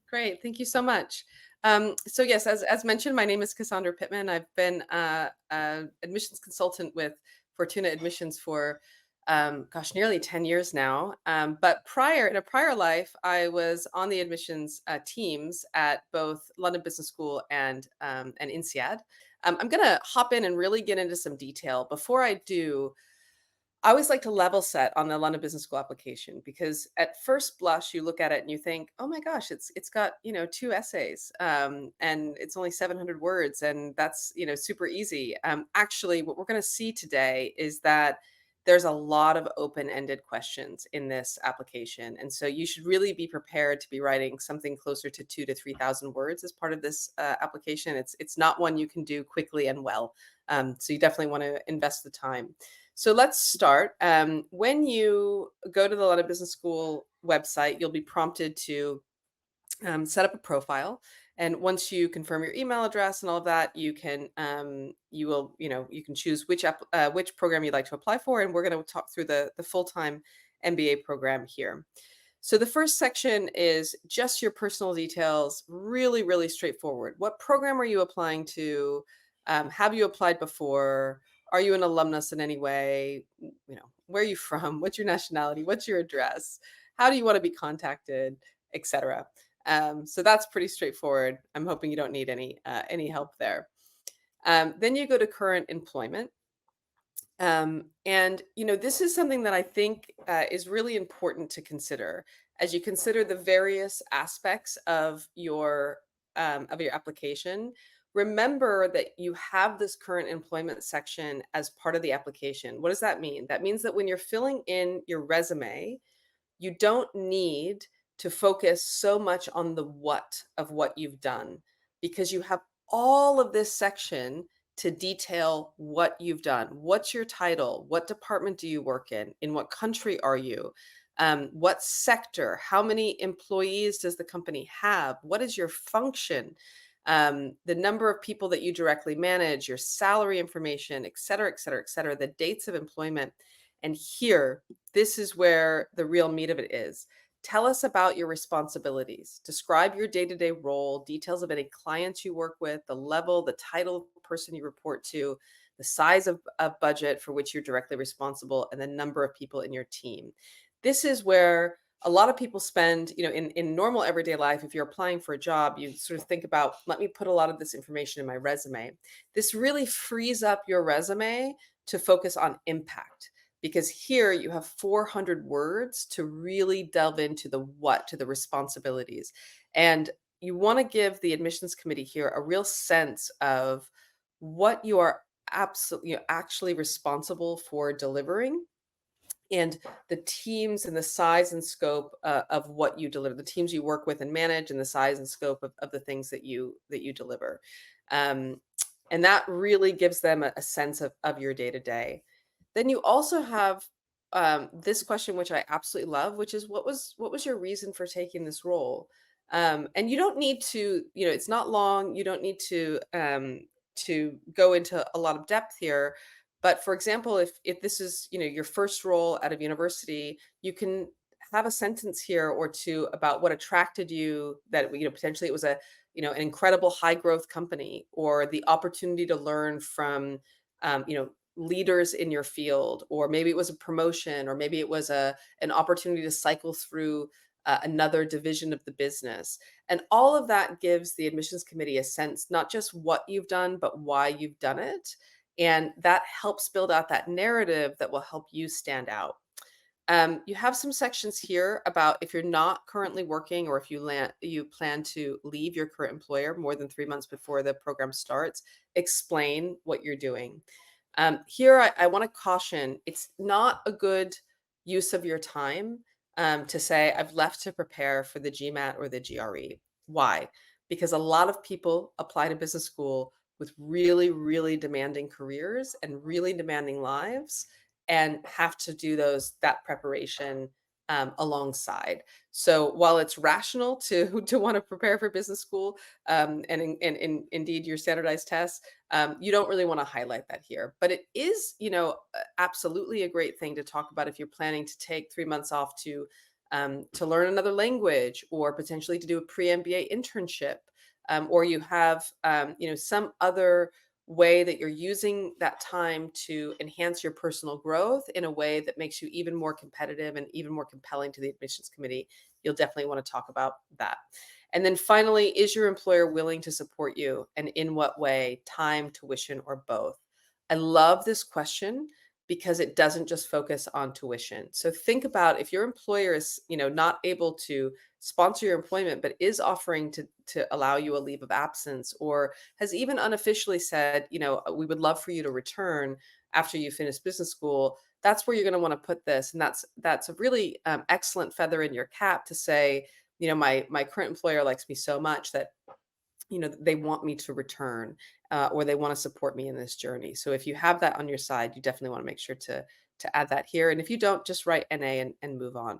Great. Thank you so much. So yes, as mentioned, my name is Cassandra Pittman. I've been a admissions consultant with Fortuna Admissions for gosh, nearly 10 years now. But in a prior life, I was on the admissions teams at both London Business School and INSEAD. I'm going to hop in and really get into some detail. Before I do, I always like to level set on the London Business School application because at first blush you look at it and you think, "Oh my gosh, it's got, two essays, and it's only 700 words and that's, super easy." Actually, what we're going to see today is that there's a lot of open-ended questions in this application. And so you should really be prepared to be writing something closer to 2 to 3,000 words as part of this application. It's not one you can do quickly and well. So you definitely want to invest the time. So let's start. When you go to the London Business School website, you'll be prompted to set up a profile. And once you confirm your email address and all of that, you can choose which program you'd like to apply for. And we're going to talk through the full time MBA program here. So the first section is just your personal details, really, really straightforward. What program are you applying to? Have you applied before? Are you an alumnus in any way? Where are you from? What's your nationality? What's your address? How do you want to be contacted, etc. So that's pretty straightforward. I'm hoping you don't need any help there. Then you go to current employment. And this is something that I think is really important to consider as you consider the various aspects of your application. Remember that you have this current employment section as part of the application. What does that mean? That means that when you're filling in your resume, you don't need to focus so much on the what of what you've done because you have all of this section to detail what you've done. What's your title? What department do you work in? In what country are you? What sector? How many employees does the company have? What is your function? The number of people that you directly manage, your salary information, et cetera, et cetera, et cetera, the dates of employment. And here, this is where the real meat of it is. Tell us about your responsibilities. Describe your day to day role, details of any clients you work with, the level, the title of the person you report to, the size of budget for which you're directly responsible, and the number of people in your team. This is where a lot of people spend, in normal everyday life, if you're applying for a job, you sort of think about, let me put a lot of this information in my resume. This really frees up your resume to focus on impact because here you have 400 words to really delve into the what, to the responsibilities. And you want to give the admissions committee here a real sense of what you are absolutely actually responsible for delivering and the teams and the size and scope of what you deliver, the teams you work with and manage, and the size and scope of the things that you deliver, um, and that really gives them a sense of your day to day. Then you also have this question, which I absolutely love, which is what was your reason for taking this role? And you don't need to, it's not long. You don't need to go into a lot of depth here. But for example, if this is your first role out of university, you can have a sentence here or two about what attracted you. That potentially it was an incredible high growth company or the opportunity to learn from leaders in your field, or maybe it was a promotion, or maybe it was an opportunity to cycle through another division of the business. And all of that gives the admissions committee a sense, not just what you've done, but why you've done it. And that helps build out that narrative that will help you stand out. You have some sections here about if you're not currently working or if you plan to leave your current employer more than 3 months before the program starts, explain what you're doing. Here, I want to caution it's not a good use of your time to say, I've left to prepare for the GMAT or the GRE. Why? Because a lot of people apply to business school with really, really demanding careers and really demanding lives and have to do that preparation alongside. So while it's rational to to want to prepare for business school indeed your standardized tests, you don't really want to highlight that here. But it is, absolutely a great thing to talk about if you're planning to take 3 months off to to learn another language, or potentially to do a pre-MBA internship, or you have some other way that you're using that time to enhance your personal growth in a way that makes you even more competitive and even more compelling to the admissions committee, you'll definitely want to talk about that. And then finally, is your employer willing to support you, and in what way? Time, tuition, or both? I love this question because it doesn't just focus on tuition. So think about, if your employer is, not able to sponsor your employment but is offering to allow you a leave of absence, or has even unofficially said, we would love for you to return after you finish business school. That's where you're going to want to put this, and that's a really excellent feather in your cap to say, my current employer likes me so much that they want me to return, or they want to support me in this journey. So if you have that on your side, you definitely want to make sure to add that here. And if you don't, just write NA and move on.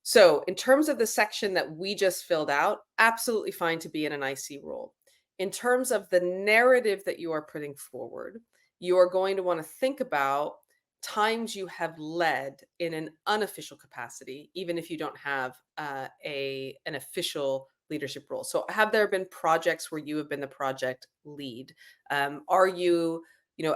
So, in terms of the section that we just filled out, absolutely fine to be in an IC role. In terms of the narrative that you are putting forward, you are going to want to think about times you have led in an unofficial capacity, even if you don't have an official leadership role. So, have there been projects where you have been the project lead? Are you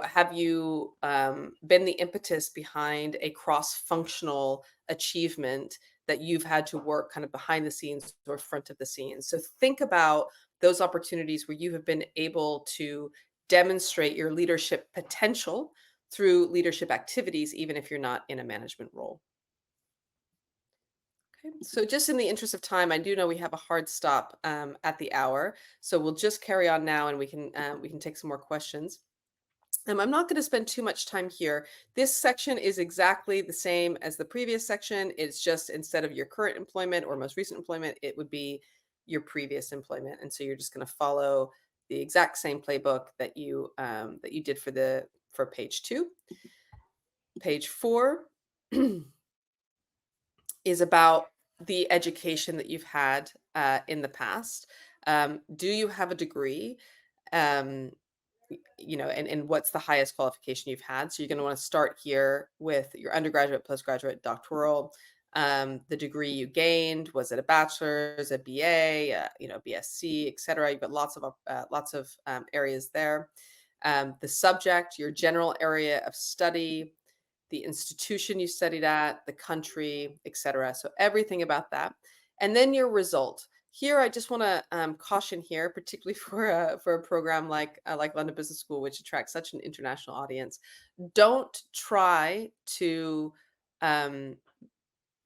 have you been the impetus behind a cross functional achievement that you've had to work kind of behind the scenes or front of the scenes? So think about those opportunities where you have been able to demonstrate your leadership potential through leadership activities, even if you're not in a management role. Okay. So just in the interest of time, I do know we have a hard stop at the hour, so we'll just carry on now, and we can take some more questions. I'm not going to spend too much time here. This section is exactly the same as the previous section. It's just, instead of your current employment or most recent employment, it would be your previous employment, and so you're just going to follow the exact same playbook that you did for page 2. Page 4 is about the education that you've had in the past. Do you have a degree? Um, and what's the highest qualification you've had? So you're going to want to start here with your undergraduate, postgraduate, doctoral. The degree you gained, was it a bachelor's, a BA, BSc, etc. You've got lots of areas there. The subject, your general area of study, the institution you studied at, the country, etc. So everything about that, and then your result. Here, I just want to caution here, particularly for a program like London Business School, which attracts such an international audience. Don't try to um,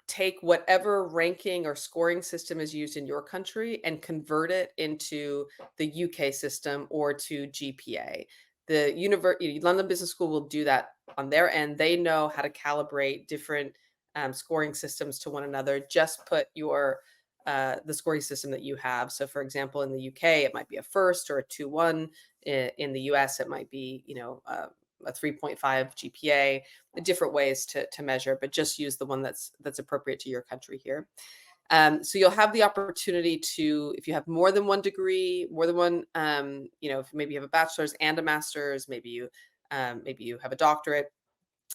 take whatever ranking or scoring system is used in your country and convert it into the UK system or to GPA. London Business School will do that on their end. They know how to calibrate different scoring systems to one another. Just put the scoring system that you have. So, for example, in the UK, it might be a first or a 2.1. In the US, it might be a 3.5 GPA. Different ways to measure, but just use the one that's appropriate to your country here. So you'll have the opportunity to, if you have more than one degree, more than one, if maybe you have a bachelor's and a master's, maybe you have a doctorate,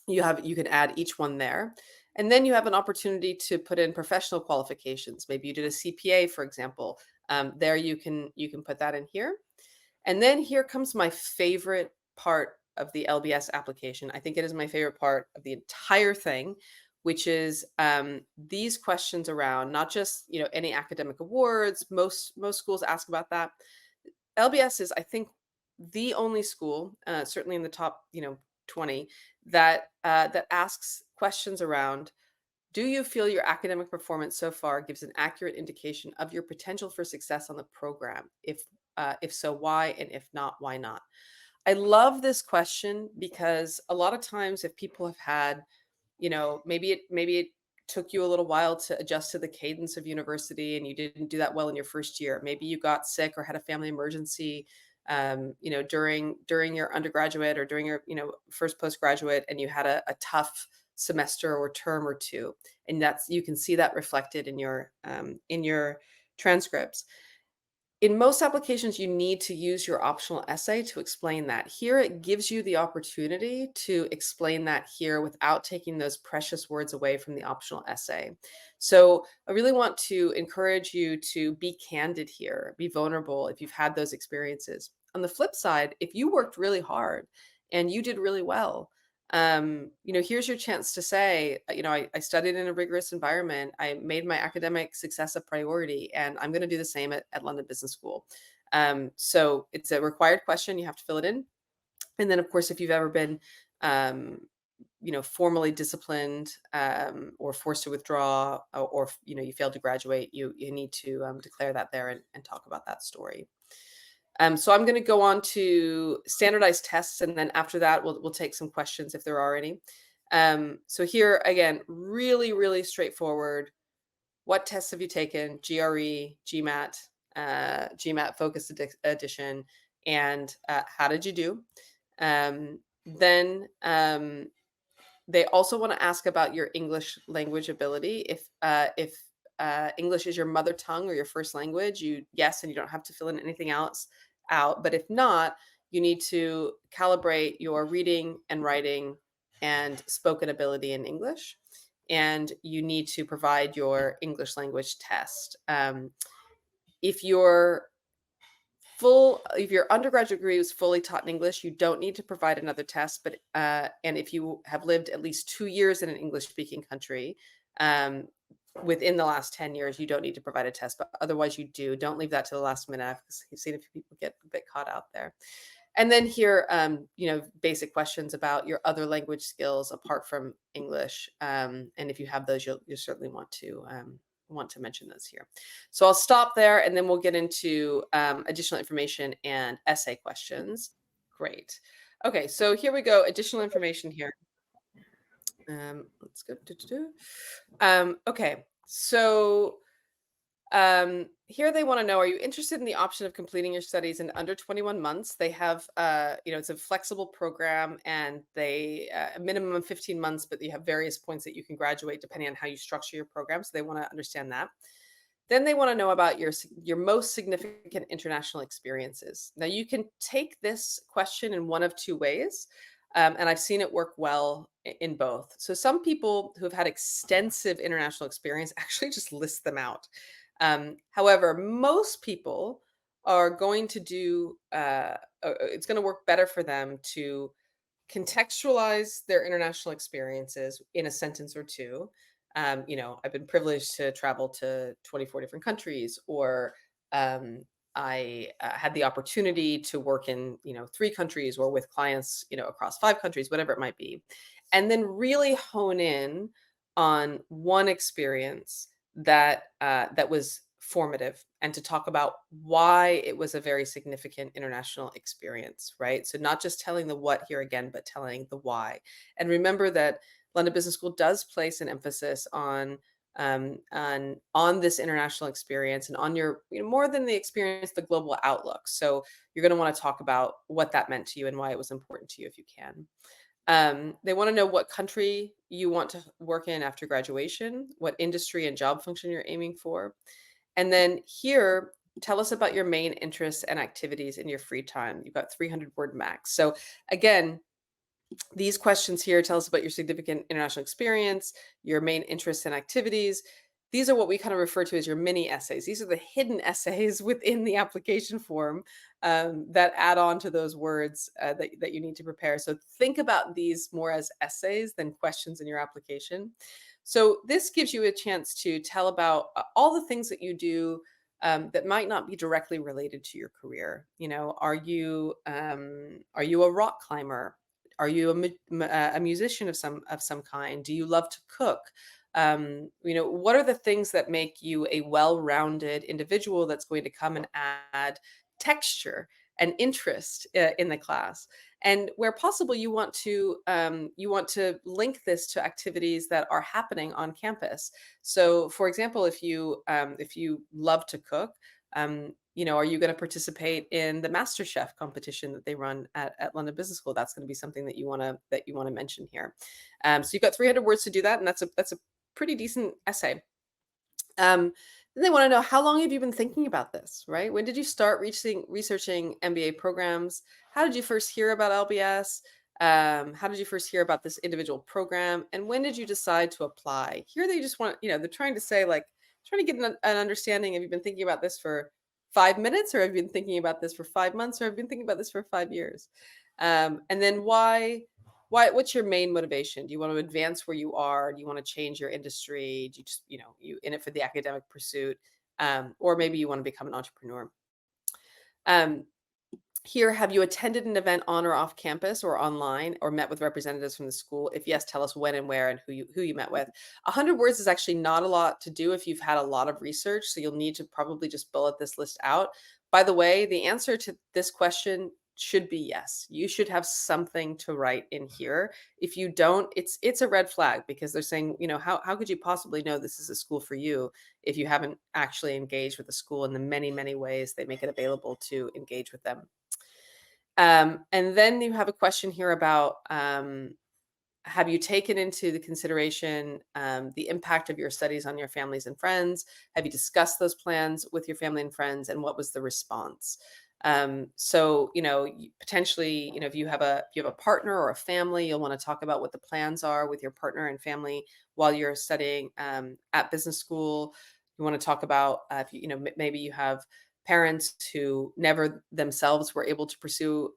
you can add each one there. And then you have an opportunity to put in professional qualifications. Maybe you did a CPA, for example. There you can put that in here. And then here comes my favorite part of the LBS application. I think it is my favorite part of the entire thing, which is these questions around not just any academic awards. Most schools ask about that. LBS is, I think, the only school, certainly in the top 20, that asks questions around: do you feel your academic performance so far gives an accurate indication of your potential for success on the program? If so, why? And if not, why not? I love this question because a lot of times, if people have had, maybe it took you a little while to adjust to the cadence of university and you didn't do that well in your first year. Maybe you got sick or had a family emergency, during your undergraduate or during your, first postgraduate, and you had a tough semester or term or two, and you can see that reflected in your transcripts. In most applications, you need to use your optional essay to explain that. Here, it gives you the opportunity to explain that here without taking those precious words away from the optional essay. So, I really want to encourage you to be candid here, be vulnerable if you've had those experiences. On the flip side, if you worked really hard and you did really well, here's your chance to say, I studied in a rigorous environment. I made my academic success a priority, and I'm going to do the same at London Business School. So it's a required question. You have to fill it in. And then, of course, if you've ever been, um, formally disciplined or forced to withdraw, or you failed to graduate, you need to declare that there and talk about that story. So I'm going to go on to standardized tests, and then after that, we'll take some questions if there are any. So here again, really, really straightforward. What tests have you taken? GRE, GMAT, GMAT Focus Edition, and how did you do? Then they also want to ask about your English language ability. If English is your mother tongue or your first language, yes, and you don't have to fill in anything else out. But if not, you need to calibrate your reading and writing and spoken ability in English, and you need to provide your English language test. If your if your undergraduate degree was fully taught in English, you don't need to provide another test. But and if you have lived at least 2 years in an English-speaking country um, within the last 10 years, you don't need to provide a test. But otherwise, you do. Don't leave that to the last minute, because you've seen a few people get a bit caught out there. And then here, basic questions about your other language skills apart from English. And if you have those, you'll certainly want to mention those here. So I'll stop there, and then we'll get into additional information and essay questions. Great. Okay, so here we go. Additional information here. Let's go. Okay, so here they want to know, are you interested in the option of completing your studies in under 21 months? They have, it's a flexible program, and they a minimum of 15 months, but you have various points that you can graduate depending on how you structure your program. So they want to understand that. Then they want to know about your most significant international experiences. Now, you can take this question in one of two ways, and I've seen it work well in both. So some people who've had extensive international experience actually just list them out. However, most people are going to do. It's going to work better for them to contextualize their international experiences in a sentence or two. I've been privileged to travel to 24 different countries, or I had the opportunity to work in, 3 countries, or with clients, across 5 countries, whatever it might be. And then really hone in on one experience that was formative, and to talk about why it was a very significant international experience, right? So not just telling the what here again, but telling the why. And remember that London Business School does place an emphasis on this international experience, and on your, more than the experience, the global outlook. So you're going to want to talk about what that meant to you and why it was important to you if you can. They want to know what country you want to work in after graduation, what industry and job function you're aiming for. And then here, tell us about your main interests and activities in your free time. You've got 300-word max. So again, these questions here tell us about your significant international experience, your main interests and activities. These are what we kind of refer to as your mini essays. These are the hidden essays within the application form that add on to those words that you need to prepare. So think about these more as essays than questions in your application. So this gives you a chance to tell about all the things that you do that might not be directly related to your career. Are you a rock climber? Are you a musician of some kind? Do you love to cook? What are the things that make you a well-rounded individual that's going to come and add texture and interest in the class? And where possible, you want to link this to activities that are happening on campus. So, for example, if you love to cook, are you going to participate in the MasterChef competition that they run at London Business School? That's going to be something that you want to mention here. So you've got 300 words to do that, and that's a pretty decent essay. Um, Then they want to know, how long have you been thinking about this, right? When did you start researching MBA programs? How did you first hear about LBS? How did you first hear about this individual program? And when did you decide to apply? Here they just want, they're trying to say, like, trying to get an understanding. Have you been thinking about this for 5 minutes, or have you been thinking about this for 5 months, or have you been thinking about this for 5 years? And then what's your main motivation? Do you want to advance where you are? Do you want to change your industry? Do you just, you in it for the academic pursuit? Or maybe you want to become an entrepreneur. Um, Here, have you attended an event on or off campus or online, or met with representatives from the school? If yes, tell us when and where and who you met with. 100 words is actually not a lot to do if you've had a lot of research, so you'll need to probably just bullet this list out. By the way, the answer to this question should be yes. You should have something to write in here. If you don't, it's a red flag, because they're saying, how could you possibly know this is a school for you if you haven't actually engaged with the school in the many, many ways they make it available to engage with them. And then you have a question here about, have you taken into the consideration the impact of your studies on your families and friends? Have you discussed those plans with your family and friends, and what was the response? So, potentially, if you have a partner or a family, you'll want to talk about what the plans are with your partner and family while you're studying at business school. You want to talk about, if maybe you have parents who never themselves were able to pursue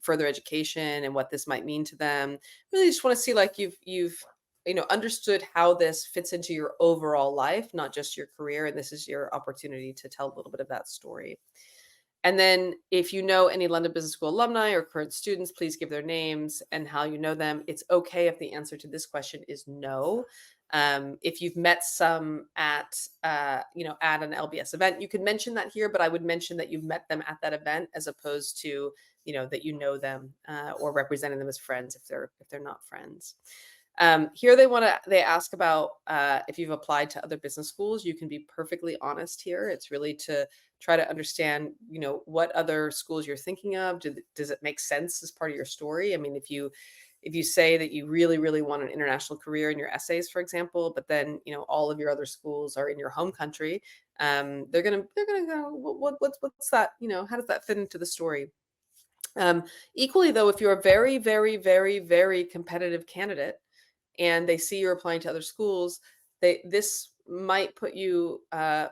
further education, and what this might mean to them. Really just want to see, like, you've understood how this fits into your overall life, not just your career, and this is your opportunity to tell a little bit of that story. And then, if you know any London Business School alumni or current students, please give their names and how you know them. It's okay if the answer to this question is no. If you've met some at an LBS event, you could mention that here, but I would mention that you've met them at that event, as opposed to, that you know them, or representing them as friends if they're not friends. Here they ask about, if you've applied to other business schools. You can be perfectly honest here. It's really to try to understand, what other schools you're thinking of. Does it make sense as part of your story? I mean, if you say that you really, really want an international career in your essays, for example, but then, all of your other schools are in your home country, they're gonna go, what's that? How does that fit into the story? Equally, though, if you're a very, very, very, very competitive candidate, and they see you're applying to other schools, this might put you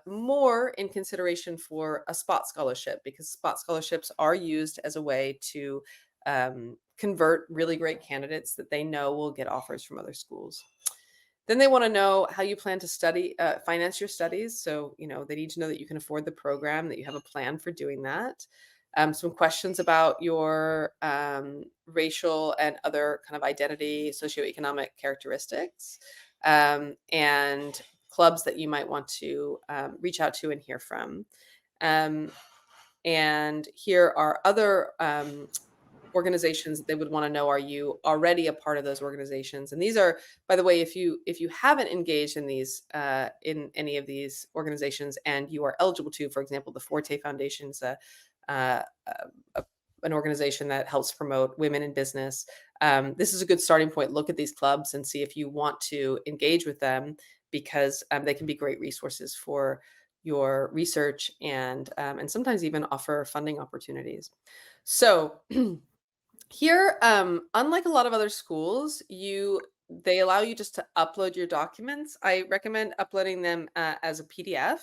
more in consideration for a spot scholarship, because spot scholarships are used as a way to convert really great candidates that they know will get offers from other schools. Then they want to know how you plan to finance your studies. So, they need to know that you can afford the program, that you have a plan for doing that. Some questions about your racial and other kind of identity, socioeconomic characteristics, and clubs that you might want to reach out to and hear from. Um, and here are other organizations that they would want to know, are you already a part of those organizations? And these are, by the way, if you haven't engaged in these in any of these organizations, and you are eligible to, for example, the Forte Foundation is uh, a an organization that helps promote women in business. This is a good starting point. Look at these clubs and see if you want to engage with them, because they can be great resources for your research, and sometimes even offer funding opportunities. So here, unlike a lot of other schools, they allow you just to upload your documents. I recommend uploading them as a PDF.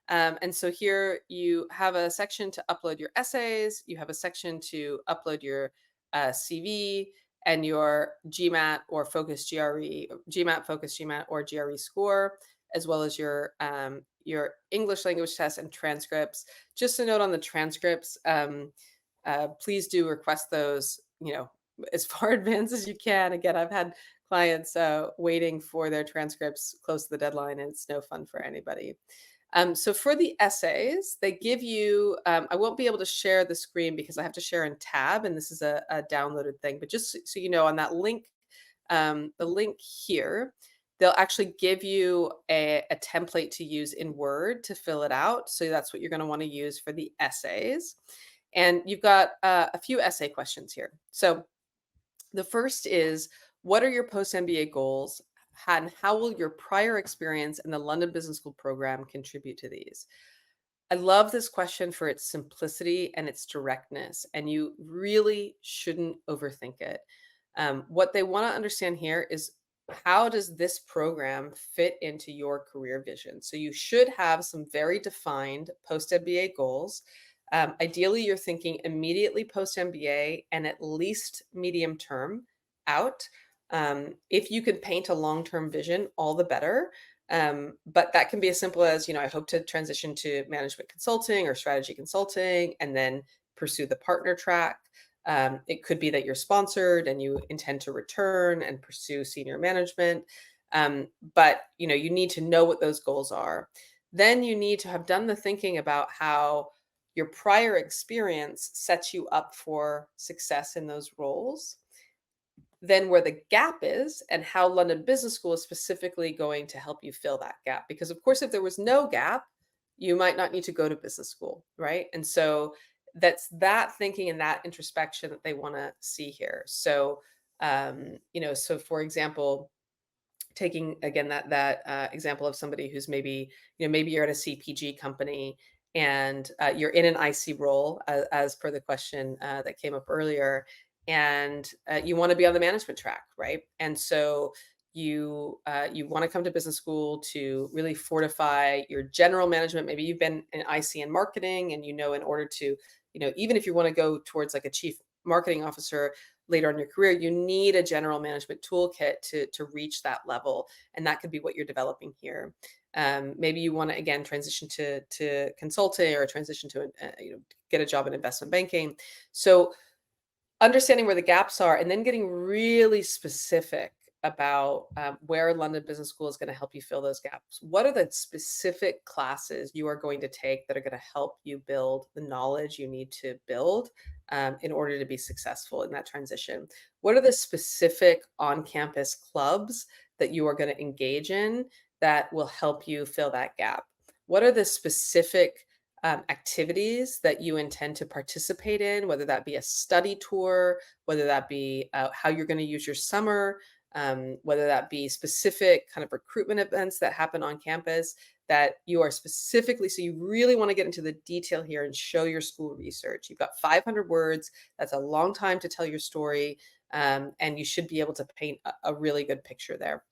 And so here you have a section to upload your essays. You have a section to upload your CV and your GMAT or Focus GRE, GMAT, Focus GMAT, or GRE score, as well as your English language test and transcripts. Just a note on the transcripts. Please do request those, as far advanced as you can. Again, I've had clients waiting for their transcripts close to the deadline, and it's no fun for anybody. So for the essays, they give you, I won't be able to share the screen because I have to share in Tab, and this is a downloaded thing. But just so you know, on that link, the link here, they'll actually give you a template to use in Word to fill it out. So that's what you're going to want to use for the essays. And you've got a few essay questions here. So the first is, what are your post MBA goals? And how will your prior experience in the London Business School program contribute to these? I love this question for its simplicity and its directness, and you really shouldn't overthink it. What they want to understand here is, how does this program fit into your career vision? So you should have some very defined post MBA goals. Ideally, you're thinking immediately post MBA and at least medium term out. If you can paint a long term vision, all the better. But that can be as simple as, I hope to transition to management consulting or strategy consulting and then pursue the partner track. It could be that you're sponsored and you intend to return and pursue senior management. But you need to know what those goals are. Then you need to have done the thinking about how your prior experience sets you up for success in those roles, then where the gap is and how London Business School is specifically going to help you fill that gap. Because, of course, if there was no gap, you might not need to go to business school, right? And so that's that thinking and that introspection that they want to see here. So, so for example, taking again that example of somebody who's maybe maybe you're at a CPG company and you're in an IC role as per the question that came up earlier, and you want to be on the management track, right? And so you want to come to business school to really fortify your general management. Maybe you've been in IC and marketing, and in order to even if you want to go towards like a chief marketing officer later on in your career, you need a general management toolkit to reach that level, and that could be what you're developing here. Maybe you want to again transition to consulting or transition to get a job in investment banking. So understanding where the gaps are and then getting really specific about where London Business School is going to help you fill those gaps. What are the specific classes you are going to take that are going to help you build the knowledge you need to build in order to be successful in that transition? What are the specific on campus clubs that you are going to engage in that will help you fill that gap? What are the specific activities that you intend to participate in, whether that be a study tour, whether that be how you're going to use your summer, whether that be specific kind of recruitment events that happen on campus that you are specifically, so you really want to get into the detail here and show your school research. You've got 500 words. That's a long time to tell your story. And you should be able to paint a really good picture there.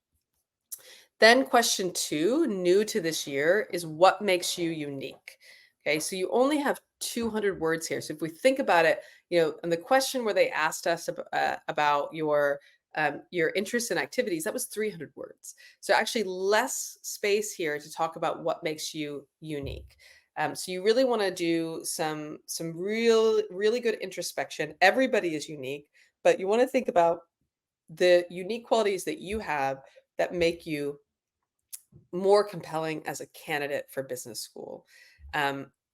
Then question 2, new to this year, is what makes you unique? Okay, so you only have 200 words here. So if we think about it, and the question where they asked us about your interests and activities, that was 300 words. So actually less space here to talk about what makes you unique. So you really want to do some really good introspection. Everybody is unique, but you want to think about the unique qualities that you have that make you more compelling as a candidate for business school,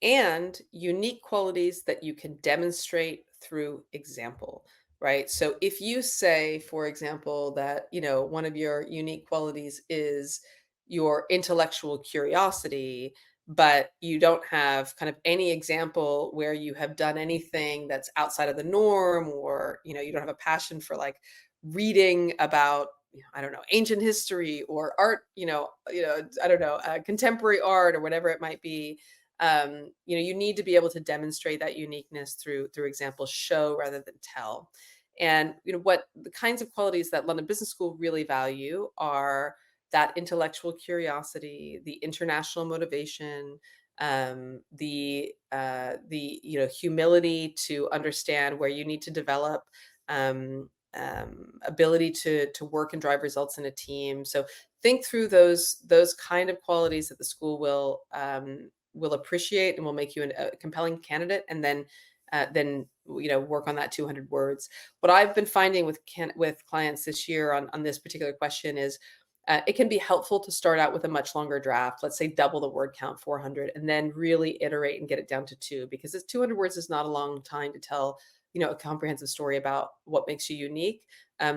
and unique qualities that you can demonstrate through example, right? So if you say, for example, that one of your unique qualities is your intellectual curiosity, but you don't have kind of any example where you have done anything that's outside of the norm, or you don't have a passion for like reading about I don't know, ancient history or art, I don't know, contemporary art or whatever it might be. You need to be able to demonstrate that uniqueness through example, show rather than tell. And what the kinds of qualities that London Business School really value are that intellectual curiosity, the international motivation, the humility to understand where you need to develop. Ability to work and drive results in a team. So think through those kind of qualities that the school will appreciate and will make you a compelling candidate, and then work on that 200 words. What I've been finding with clients this year on this particular question is it can be helpful to start out with a much longer draft, let's say double the word count, 400, and then really iterate and get it down to 2, because this 200 words is not a long time to tell a comprehensive story about what makes you unique.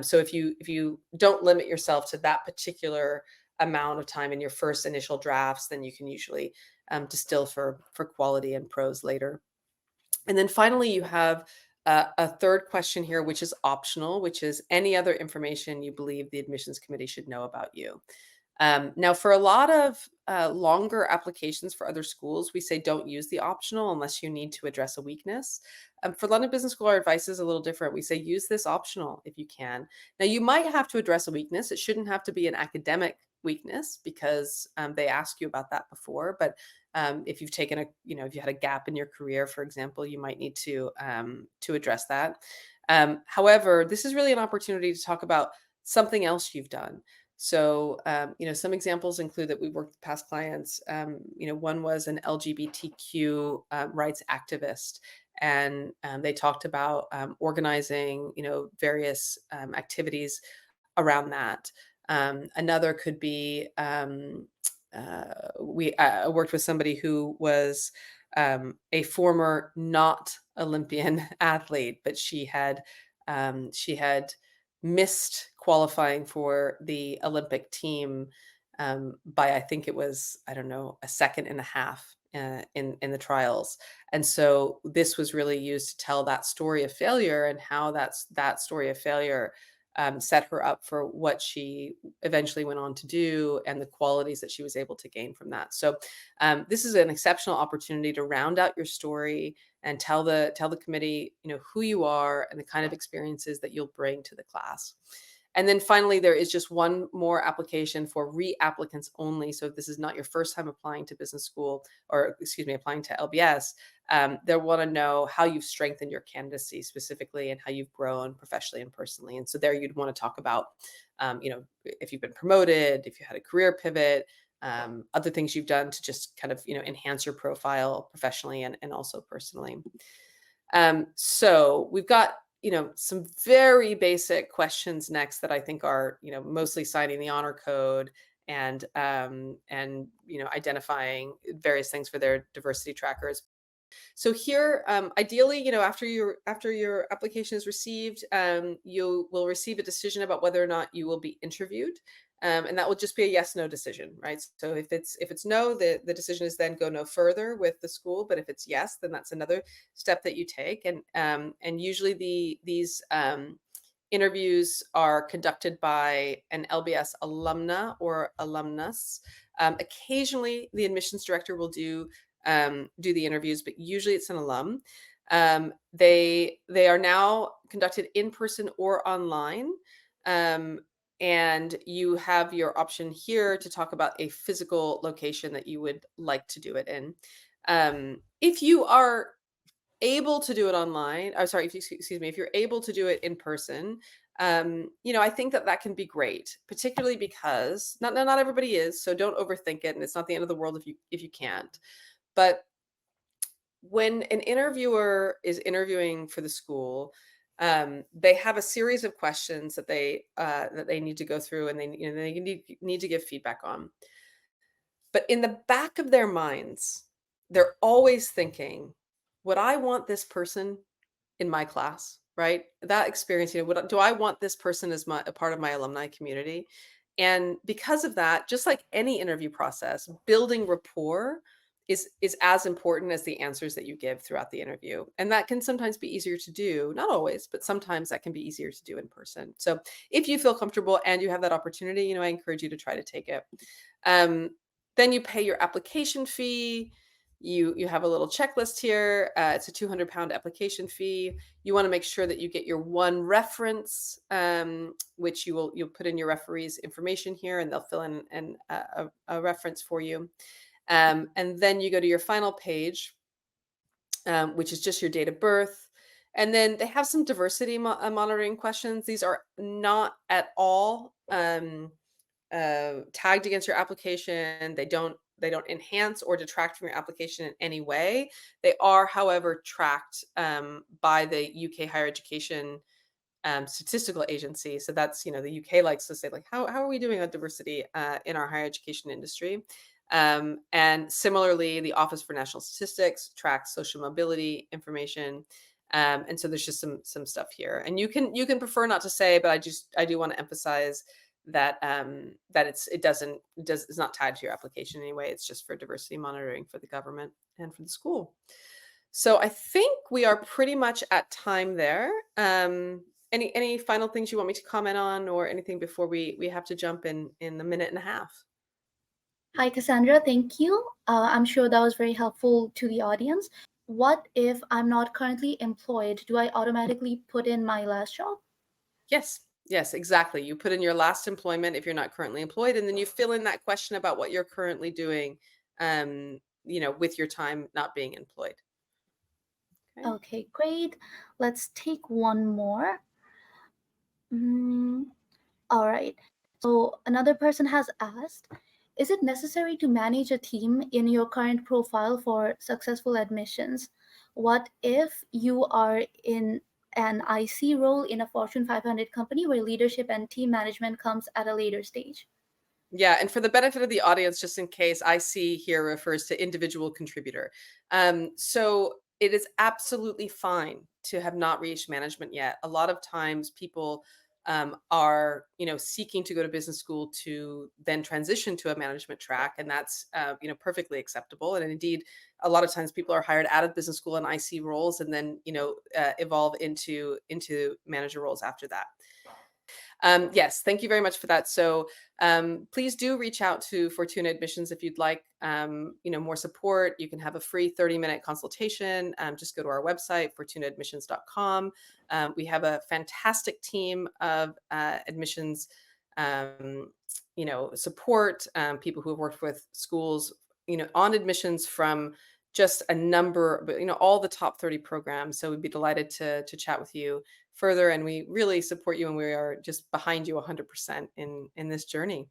So if you don't limit yourself to that particular amount of time in your first initial drafts, then you can usually distill for quality and prose later. And then finally, you have a third question here, which is optional, which is any other information you believe the admissions committee should know about you. Now, for a lot of longer applications for other schools, we say don't use the optional unless you need to address a weakness. For London Business School, our advice is a little different. We say use this optional if you can. Now, you might have to address a weakness. It shouldn't have to be an academic weakness because they ask you about that before. But if you've taken a, if you had a gap in your career, for example, you might need to address that. However, this is really an opportunity to talk about something else you've done. So, some examples include that we worked with past clients. One was an LGBTQ rights activist, and they talked about organizing, various activities around that. Another could be we worked with somebody who was a former not Olympian athlete, but she had missed qualifying for the Olympic team by I think it was, I don't know, a second and a half in the trials. And so this was really used to tell that story of failure and how that story of failure set her up for what she eventually went on to do and the qualities that she was able to gain from that. So this is an exceptional opportunity to round out your story and tell the committee, who you are and the kind of experiences that you'll bring to the class. And then finally, there is just one more application for reapplicants only. So if this is not your first time applying to business school, or excuse me, applying to LBS, they'll want to know how you've strengthened your candidacy specifically and how you've grown professionally and personally. And so there you'd want to talk about, if you've been promoted, if you had a career pivot, other things you've done to just kind of, enhance your profile professionally and also personally. So we've got, some very basic questions next that I think are, mostly signing the honor code and identifying various things for their diversity trackers. So here, ideally, after your application is received, you will receive a decision about whether or not you will be interviewed, and that will just be a yes/no decision, right? So if it's no, the decision is then go no further with the school. But if it's yes, then that's another step that you take, and usually these interviews are conducted by an LBS alumna or alumnus. Occasionally, the admissions director will do the interviews, but usually it's an alum. They are now conducted in person or online. And you have your option here to talk about a physical location that you would like to do it in. If you are able to do it online, sorry, excuse me, if you're able to do it in person, I think that can be great, particularly because not everybody is, so don't overthink it, and it's not the end of the world if you can't. But when an interviewer is interviewing for the school, they have a series of questions that they need to go through, and they need to give feedback on. But in the back of their minds, they're always thinking, "Would I want this person in my class?" Right? That experience, do I want this person as a part of my alumni community? And because of that, just like any interview process, building rapport is as important as the answers that you give throughout the interview. And that can sometimes be easier to do, not always, but sometimes that can be easier to do in person. So if you feel comfortable and you have that opportunity, I encourage you to try to take it. Um, then you pay your application fee. You have a little checklist here. It's a £200 application fee. You want to make sure that you get your one reference, which you'll put in your referee's information here, and they'll fill in a reference for you. And then you go to your final page, which is just your date of birth. And then they have some diversity monitoring questions. These are not at all tagged against your application. They don't enhance or detract from your application in any way. They are, however, tracked by the UK Higher Education Statistical Agency. So that's, the UK likes to say, like, how are we doing on diversity in our higher education industry? And similarly, the Office for National Statistics tracks social mobility information. And so there's just some stuff here. And you can prefer not to say, but I do want to emphasize that that it's not tied to your application anyway. It's just for diversity monitoring for the government and for the school. So I think we are pretty much at time there. Any final things you want me to comment on, or anything before we have to jump in a minute and a half? Hi, Cassandra. Thank you. I'm sure that was very helpful to the audience. What if I'm not currently employed? Do I automatically put in my last job? Yes. Yes, exactly. You put in your last employment if you're not currently employed, and then you fill in that question about what you're currently doing, with your time not being employed. Okay. Okay, great. Let's take one more. Mm, all right. So another person has asked, is it necessary to manage a team in your current profile for successful admissions? What if you are in an IC role in a Fortune 500 company where leadership and team management comes at a later stage? Yeah, and for the benefit of the audience, just in case, I see here refers to individual contributor. So it is absolutely fine to have not reached management yet. A lot of times people are, seeking to go to business school to then transition to a management track, and that's, perfectly acceptable. And indeed, a lot of times people are hired out of business school in IC roles, and then, evolve into manager roles after that. Yes, thank you very much for that. So please do reach out to Fortuna Admissions if you'd like, more support. You can have a free 30-minute consultation. Just go to our website, fortunaadmissions.com. We have a fantastic team of admissions, support, people who have worked with schools, on admissions from just a number, but all the top 30 programs. So we'd be delighted to chat with you further, and we really support you, and we are just behind you 100% in this journey.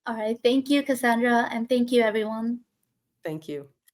All right. Thank you, Cassandra, and thank you, everyone. Thank you.